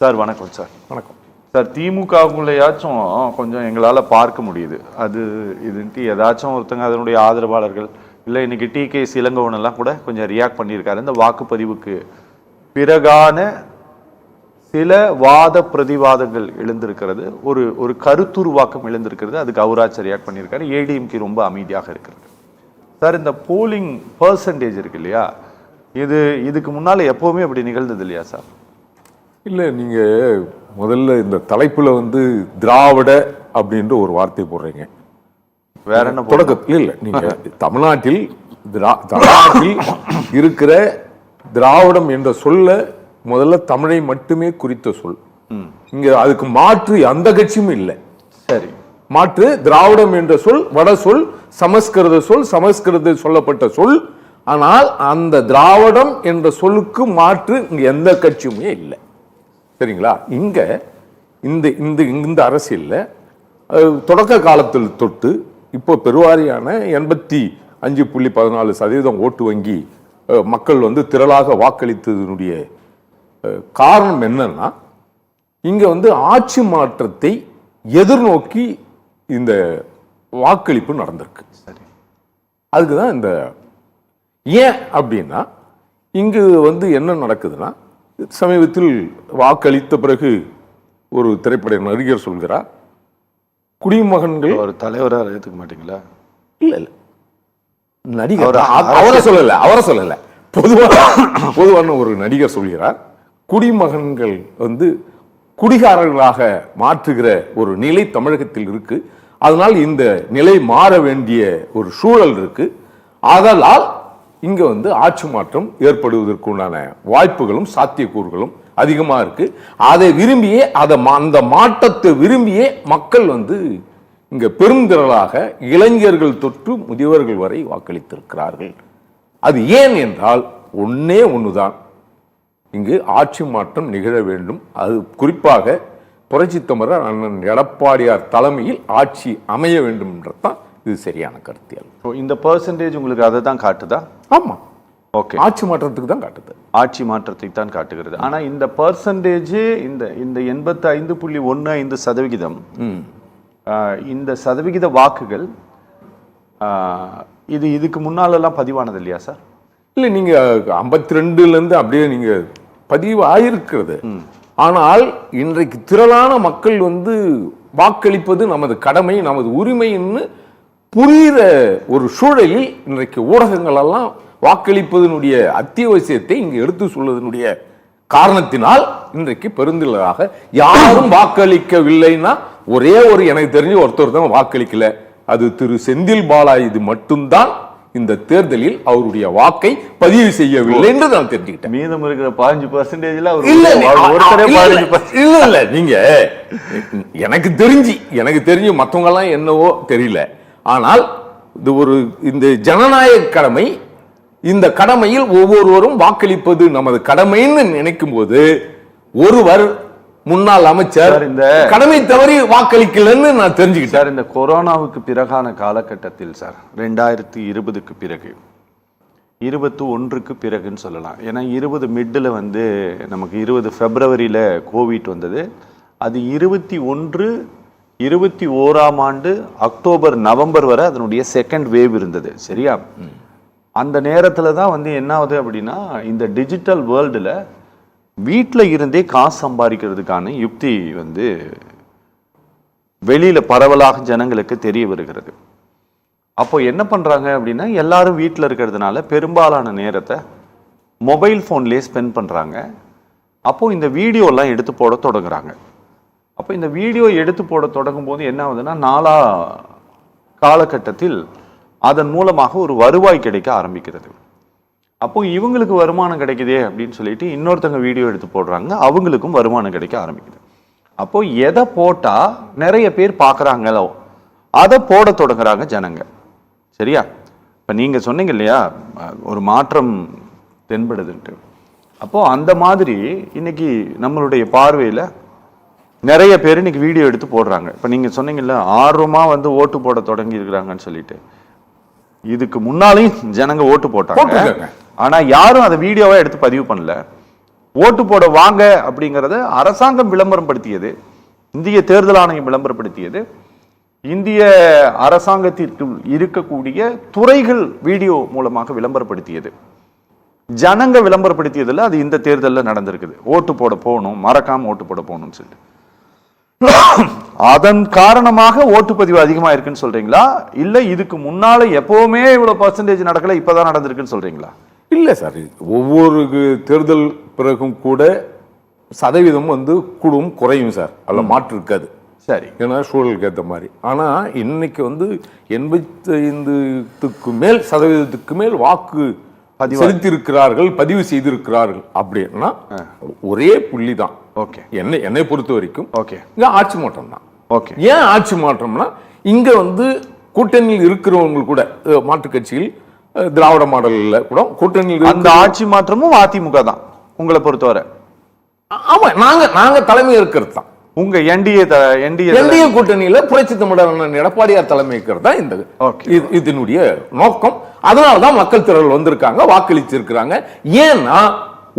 Sir வணக்கம் sir. வணக்கம் sir. திமுகவுக்குள்ளேயாச்சும் கொஞ்சம் எங்களால் பார்க்க முடியுது. அது இதுன்ட்டு ஏதாச்சும் ஒருத்தங்க அதனுடைய ஆதரவாளர்கள் இல்லை இன்னைக்கு டிகே இளங்கோவனெல்லாம் கூட கொஞ்சம் ரியாக்ட் பண்ணியிருக்காரு. இந்த வாக்குப்பதிவுக்கு பிறகான சில வாத பிரதிவாதங்கள் எழுந்திருக்கிறது, ஒரு கருத்துருவாக்கம் எழுந்திருக்கிறது. அதுக்கு அவராச்சு ரியாக்ட் பண்ணியிருக்காரு. ஏடிஎம்கே ரொம்ப அமைதியாக இருக்கிறது. சார், இந்த போலிங் பர்சன்டேஜ் இருக்கு இல்லையா, இதுக்கு முன்னால் எப்போவுமே அப்படி நிகழ்ந்தது இல்லையா சார்? இல்லை, நீங்கள் முதல்ல இந்த தலைப்பில் திராவிட அப்படின்ற ஒரு வார்த்தை போடுறீங்க. வேற என்ன தொடக்கத்தில் இல்லை, நீங்கள் தமிழ்நாட்டில் இருக்கிற திராவிடம் என்ற சொல்ல முதல்ல தமிழை மட்டுமே குறித்த சொல். இங்க அதுக்கு மாற்று அந்த கட்சியும் இல்லை. சரி, மாற்று திராவிடம் என்ற சொல் வட சொல், சமஸ்கிருத சொல், சமஸ்கிருத சொல்லப்பட்ட சொல். ஆனால் அந்த திராவிடம் என்ற சொல்லுக்கு மாற்று இங்க எந்த கட்சியுமே இல்லை. சரிங்களா? இங்க இந்த அரசியல்ல தொடக்க காலத்தில் தொட்டு இப்போ பெருவாரியான 85.14% ஓட்டு வங்கி மக்கள் திரளாக வாக்களித்ததனுடைய காரணம் என்னன்னா, இங்க ஆட்சி மாற்றத்தை எதிர்நோக்கி இந்த வாக்களிப்பு நடந்திருக்கு. சரி, அதுக்குதான் இந்த ஏன் அப்படின்னா, இங்கு என்ன நடக்குதுன்னா, சமீபத்தில் வாக்களித்த பிறகு ஒரு திரைப்பட நடிகர் சொல்கிறார், குடிமகன்கள் ஒரு தலைவராக ஏற்றுக்க மாட்டீங்களா? இல்ல இல்ல, நடிகர் அவரை சொல்லல, பொதுவான ஒரு நடிகர் சொல்கிறார், குடிமகன்கள் குடிகாரர்களாக மாற்றுகிற ஒரு நிலை தமிழகத்தில் இருக்கு. அதனால் இந்த நிலை மாற வேண்டிய ஒரு சூழல் இருக்கு. ஆதலால் இங்க ஆட்சி மாற்றம் ஏற்படுவதற்குண்டான வாய்ப்புகளும் சாத்தியக்கூறுகளும் அதிகமா இருக்கு. அதை விரும்பியே அந்த மாற்றத்தை விரும்பியே மக்கள் இங்க பெருந்திரளாக இளைஞர்கள் தொற்று முதியவர்கள் வரை வாக்களித்திருக்கிறார்கள். அது ஏன் என்றால் ஒன்னே ஒண்ணுதான், இங்கு ஆட்சி மாற்றம் நிகழ வேண்டும். அது குறிப்பாக புரட்சி தமிழர் அண்ணன் எடப்பாடியார் தலைமையில் ஆட்சி அமைய வேண்டும் என்றதான் இது சரியான கருத்தியல். இந்த பெர்சன்டேஜ் உங்களுக்கு அதை தான் காட்டுதா? ஆமா, ஓகே, ஆட்சி மாற்றத்துக்கு தான் காட்டுது. ஆட்சி மாற்றத்தை தான் காட்டுகிறது. ஆனா இந்த பெர்சன்டேஜ் இந்த 85.15% இந்த சதவிகித வாக்குகள் இதுக்கு முன்னாலெல்லாம் பதிவானது இல்லையா சார்? இல்லை, நீங்க 52 அப்படியே நீங்க பதிவு ஆயிருக்கிறது. ஆனால் இன்றைக்கு திரளான மக்கள் வாக்களிப்பது நமது கடமை, நமது உரிமைன்னு புரிகிற ஒரு சூழலில் இன்றைக்கு ஊடகங்கள் எல்லாம் வாக்களிப்பதனுடைய அத்தியாவசியத்தை இங்கு எடுத்து சொல்வதனுடைய காரணத்தினால் இன்றைக்கு பெருந்திரளாக யாரும் வாக்களிக்கவில்லைன்னா, ஒரே ஒரு எனக்கு தெரிஞ்ச ஒருத்தர் தான் வாக்களிக்கல, அது திரு செந்தில் பாலாஜி மட்டும்தான் இந்த தேர்தலில் அவருடைய வாக்கை பதிவு செய்யவில்லை என்று நான் தெரிஞ்சுக்கிட்டேன். மீதம் இருக்கிற 15% இல்ல, நீங்க எனக்கு தெரிஞ்சு மற்றவங்க எல்லாம் என்னவோ தெரியல. ஆனால் இந்த ஜனநாயக கடமை, இந்த கடமையில் ஒவ்வொருவரும் வாக்களிப்பது நமது கடமைன்னு நினைக்கும் போது ஒருவர் முன்னாள் அமைச்சர் இந்த கடமை தவறி வாக்களிக்கலன்னு நான் தெரிஞ்சுக்கிட்டேன். சார், இந்த கொரோனாவுக்கு பிறகான காலகட்டத்தில் சார் 2020க்கு பிறகு 21க்கு பிறகுன்னு சொல்லலாம். ஏன்னா 20 மிட்டில் நமக்கு 20 பிப்ரவரியில் கோவிட் வந்தது. அது 21ஆம் ஆண்டு அக்டோபர் நவம்பர் வரை அதனுடைய செகண்ட் வேவ் இருந்தது. சரியா? அந்த நேரத்தில் தான் என்ன ஆகுது அப்படின்னா, இந்த டிஜிட்டல் வேர்ல்டில் வீட்டில் இருந்தே காசு சம்பாதிக்கிறதுக்கான யுக்தி வெளியில பரவலாக ஜனங்களுக்கு தெரிய வருகிறது. அப்போ என்ன பண்றாங்க அப்படின்னா, எல்லாரும் வீட்டில் இருக்கிறதுனால பெரும்பாலான நேரத்தை மொபைல் ஃபோன்லேயே ஸ்பெண்ட் பண்றாங்க. அப்போ இந்த வீடியோலாம் எடுத்து போட தொடங்குறாங்க. அப்போ இந்த வீடியோ எடுத்து போட தொடங்கும் போது என்ன ஆகுதுன்னா, நாளா காலகட்டத்தில் அதன் மூலமாக ஒரு வருவாய் கிடைக்க ஆரம்பிக்கிறது. அப்போ இவங்களுக்கு வருமானம் கிடைக்குதே அப்படின்னு சொல்லிட்டு இன்னொருத்தங்க வீடியோ எடுத்து போடுறாங்க, அவங்களுக்கும் வருமானம் கிடைக்க ஆரம்பிக்குது. அப்போ எதை போட்டா நிறைய பேர் பார்க்குறாங்களோ அதை போட தொடங்குறாங்க ஜனங்க. சரியா? இப்போ நீங்க சொன்னீங்க இல்லையா, ஒரு மாற்றம் தென்படுதுன்ட்டு. அப்போ அந்த மாதிரி இன்னைக்கு நம்மளுடைய பார்வையில் நிறைய பேர் இன்னைக்கு வீடியோ எடுத்து போடுறாங்க. இப்போ நீங்க சொன்னீங்கல்ல, ஆர்வமா ஓட்டு போட தொடங்கி இருக்கிறாங்கன்னு சொல்லிட்டு, இதுக்கு முன்னாலையும் ஜனங்க ஓட்டு போட்டாங்க. ஆனா யாரும் அதை வீடியோவா எடுத்து பதிவு பண்ணல. ஓட்டு போட வாங்க அப்படிங்கறத அரசாங்கம் விளம்பரம் படுத்தியது, இந்திய தேர்தல் ஆணையம் விளம்பரப்படுத்தியது, இந்திய அரசாங்கத்திற்கு இருக்கக்கூடிய துறைகள் வீடியோ மூலமாக விளம்பரப்படுத்தியது, ஜனங்க விளம்பரப்படுத்தியதில்ல. அது இந்த தேர்தலில் நடந்திருக்குது. ஓட்டு போட போகணும், மறக்காம ஓட்டு போட போகணும்னு சொல்லிட்டு அதன் காரணமாக ஓட்டுப்பதிவு அதிகமா இருக்குன்னு சொல்றீங்களா, இல்ல இதுக்கு முன்னால எப்பவுமே இவ்வளவு பர்சன்டேஜ் நடக்கல இப்பதான் நடந்திருக்குன்னு சொல்றீங்களா? இல்ல சார், ஒவ்வொரு தேர்தல் பிறகும் கூட சதவீதம் வந்து கூடும் குறையும் சார், அதுல மாற்று இருக்காது. சரி, ஏன்னா சூழலுக்கு ஏற்ற மாதிரி. ஆனா இன்னைக்கு வந்து 85% மேல் சதவீதத்துக்கு மேல் வாக்கு செலுத்தியிருக்கிறார்கள், பதிவு செய்திருக்கிறார்கள் அப்படின்னா ஒரே புள்ளி தான். ஓகே, என்னை பொறுத்த வரைக்கும் ஓகே, இங்க ஆட்சி மாற்றம் தான். ஓகே, ஏன் ஆட்சி மாற்றம்னா இங்க வந்து கூட்டணியில் இருக்கிறவங்க கூட மாற்றுக் கட்சியில் திராவிட மாடல்ல கூட கூட்டணியில் அந்த ஆட்சி மாற்றமும் அதிமுக தான் உங்களை பொறுத்தவரை? ஆமா, நாங்க தலைமை இருக்கிறது தான். உங்க என்டிஏ கூட்டணியில புரட்சி தமிழர் எடப்பாடியார் தலைமை இருக்கிறது தான் இந்த இதனுடைய நோக்கம். அதனாலதான் மக்கள் திரள் வந்திருக்காங்க, வாக்களிச்சிருக்கிறாங்க. ஏன்னா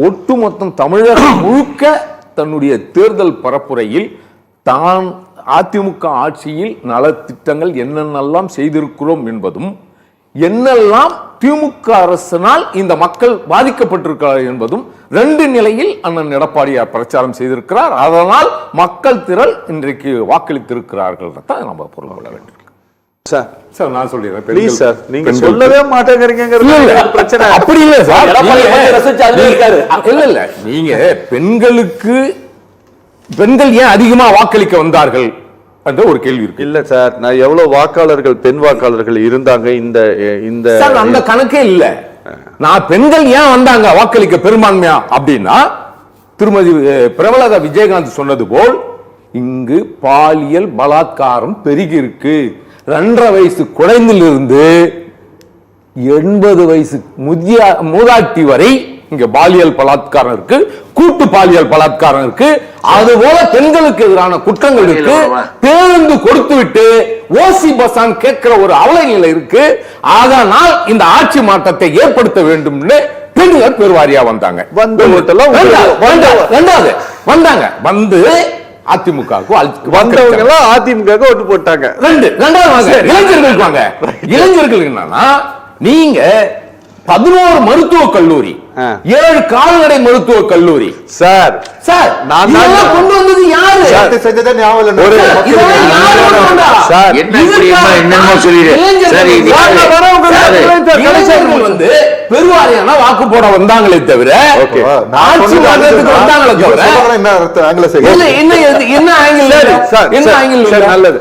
ஒட்டுமொத்தம் தமிழகம் முழுக்க தன்னுடைய தேர்தல் பரப்புரையில் தான் அதிமுக ஆட்சியில் நலத்திட்டங்கள் என்னென்னலாம் செய்திருக்கிறோம் என்பதும், என்னெல்லாம் திமுக அரசினால் இந்த மக்கள் பாதிக்கப்பட்டிருக்கிறார் என்பதும் ரெண்டு நிலையில் அண்ணன் எடப்பாடியார் பிரச்சாரம் செய்திருக்கிறார். அதனால் மக்கள் திரள் இன்றைக்கு வாக்களித்திருக்கிறார்கள் தான் நம்ம பொருள் கொள்ள வேண்டும். சார் நான் சொல்லிடுறேன், ப்ளீஸ் சார், நீங்க சொல்லவே மாட்டேங்கிறீங்க பிரச்சனை. அப்படி இல்ல சார், இல்ல நீங்க பெண்கள் ஏன் அதிகமா வாக்களிக்க வந்தார்கள் என்ற ஒரு கேள்வி இருக்கு. இல்ல சார், நான் எவ்வளவு வாக்காளர்கள் பெண் வாக்காளர்கள் இருந்தாங்க இந்த அந்த கணக்கே இல்ல. நான் பெண்கள் ஏன் வந்தாங்க வாக்களிக்க பெரும்பான்மையா அப்படின்னா, திருமதி பிரபலதா விஜயகாந்த் சொன்னது போல் இங்கு பாலியல் பலாத்காரம் பெருகி இருக்கு. 2.5 வயசு குழந்தையிலிருந்து 80 வயசு மூதாட்டி வரை இங்க பாலியல் பலாத்காரம் இருக்கு, கூட்டு பாலியல் பலாத்காரம் இருக்கு. அதுபோல பெண்களுக்கு எதிரான குற்றங்களுக்கு பேருந்து கொடுத்து விட்டு ஓசி பசான் கேட்கிற ஒரு அவல நிலை இருக்கு. அதனால் இந்த ஆட்சி மாற்றத்தை ஏற்படுத்த வேண்டும் பெண்கள் பெருவாரியா வந்தாங்க. வந்தாங்க வந்து அதிமுக வந்தவங்க எல்லாம் அதிமுக ஓட்டு போட்டாங்க. இளைஞர்களுக்கு என்னன்னா, நீங்க 11 மருத்துவக் கல்லூரி, 7 கால்நடை மருத்துவக் கல்லூரி சார் நான் கொண்டு வந்தது யாரு? வந்து பெருவாரியான வாக்கு போட வந்தாங்களே தவிர ஆட்சி மாற்றத்துக்கு வந்தாங்களே தவிர என்ன ஆங்கிள் நல்லது.